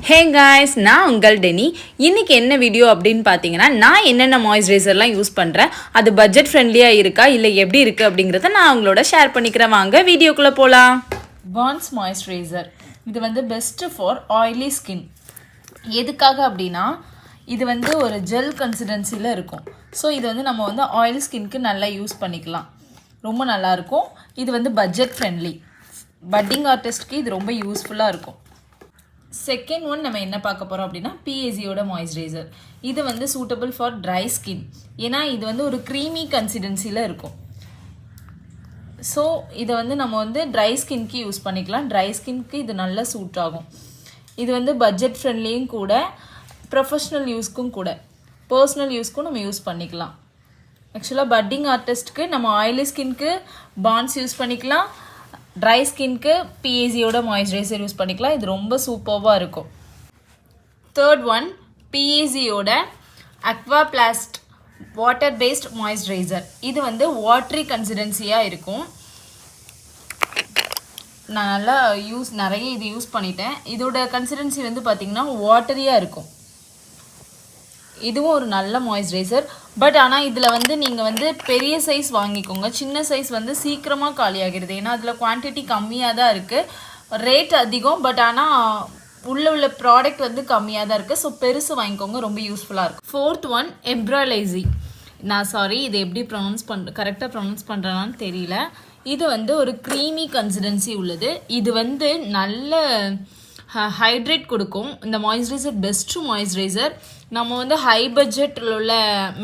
Hey guys, நான் உங்கள் டெனி. இன்றைக்கி என்ன வீடியோ அப்படின்னு பார்த்தீங்கன்னா, நான் என்னென்ன மாய்ஸ்சரைசர்லாம் யூஸ் பண்ணுறேன், அது பட்ஜெட் ஃப்ரெண்ட்லியாக இருக்கா இல்லை எப்படி இருக்குது அப்படிங்கிறத நான் உங்களோட ஷேர் பண்ணிக்கிறேன். வாங்க வீடியோக்குள்ளே போகலாம். பான்ஸ் மாய்ஸ்சரைசர் இது வந்து பெஸ்ட்டு ஃபார் ஆயிலி ஸ்கின். எதுக்காக அப்படின்னா இது வந்து ஒரு ஜெல் கன்சிஸ்டன்சியில் இருக்கும். ஸோ இது வந்து நம்ம வந்து ஆயில் ஸ்கின்க்கு நல்லா யூஸ் பண்ணிக்கலாம். ரொம்ப நல்லாயிருக்கும். இது வந்து பட்ஜெட் ஃப்ரெண்ட்லி. பட்டிங் ஆர்டிஸ்ட்க்கு இது ரொம்ப யூஸ்ஃபுல்லாக இருக்கும். செகண்ட் ஒன் நம்ம என்ன பார்க்க போகிறோம் அப்படின்னா பிஎஸ்சியோட மாய்ஸ்சரைசர். இது வந்து சூட்டபிள் ஃபார் ட்ரை ஸ்கின். ஏன்னா இது வந்து ஒரு க்ரீமி கன்சிஸ்டன்சியில் இருக்கும். ஸோ இதை வந்து நம்ம வந்து ட்ரை ஸ்கின்க்கு யூஸ் பண்ணிக்கலாம். ட்ரை ஸ்கின்க்கு இது நல்லா சூட் ஆகும். இது வந்து பட்ஜெட் ஃப்ரெண்ட்லியும் கூட, ப்ரொஃபஷ்னல் யூஸ்க்கும் கூட, பர்சனல் யூஸ்க்கும் நம்ம யூஸ் பண்ணிக்கலாம். ஆக்சுவலாக பட்டிங் ஆர்டிஸ்ட்க்கு நம்ம ஆயிலி ஸ்கின்க்கு பான்ஸ் யூஸ் பண்ணிக்கலாம். ட்ரை ஸ்கின்க்கு பிஎஸ்சியோட மாய்ஸ்சரைசர் யூஸ் பண்ணிக்கலாம். இது ரொம்ப சூப்பர்வாக இருக்கும். தேர்ட் ஒன் பிஎஸ்சியோட அக்வாபிளாஸ்ட் வாட்டர் பேஸ்ட் மாய்ஸ்சரைசர். இது வந்து வாட்டரி கன்சிஸ்டன்சியாக இருக்கும். நான் நல்லா நிறைய இது யூஸ் பண்ணிட்டேன். இதோட கன்சிஸ்டன்சி வந்து பார்த்திங்கன்னா வாட்டரியாக இருக்கும். இதுவும் ஒரு நல்ல மாய்ஸ்சரைசர். பட் ஆனால் இதில் வந்து நீங்கள் வந்து பெரிய சைஸ் வாங்கிக்கோங்க. சின்ன சைஸ் வந்து சீக்கிரமாக காலியாகிறது. ஏன்னா அதில் குவான்டிட்டி கம்மியாக தான் இருக்குது. ரேட் அதிகம், பட் ஆனால் உள்ள ப்ராடக்ட் வந்து கம்மியாக தான் இருக்குது. ஸோ பெருசு வாங்கிக்கோங்க, ரொம்ப யூஸ்ஃபுல்லாக இருக்கும். Fourth one Embryolisse. நான் சாரி, இது எப்படி கரெக்டாக ப்ரொனவுன்ஸ் பண்ணுறேன்னு தெரியல. இது வந்து ஒரு க்ரீமி கன்சிஸ்டன்சி உள்ளது. இது வந்து நல்ல ஹைட்ரேட் கொடுக்கும். இந்த மாய்ஸ்சரைசர் பெஸ்ட்டு மாய்ஸ்சரைசர். நம்ம வந்து ஹை பட்ஜெட்டில் உள்ள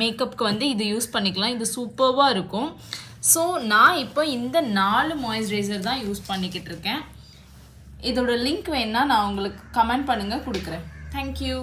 மேக்கப்புக்கு வந்து இது யூஸ் பண்ணிக்கலாம். இது சூப்பர்வாக இருக்கும். ஸோ நான் இப்போ இந்த 4 மாய்ஸ்சரைசர் தான் யூஸ் பண்ணிக்கிட்டு இருக்கேன். இதோட லிங்க் வேணுன்னா நான் உங்களுக்கு கமெண்ட் பண்ணுங்கள், கொடுக்குறேன். தேங்க்யூ.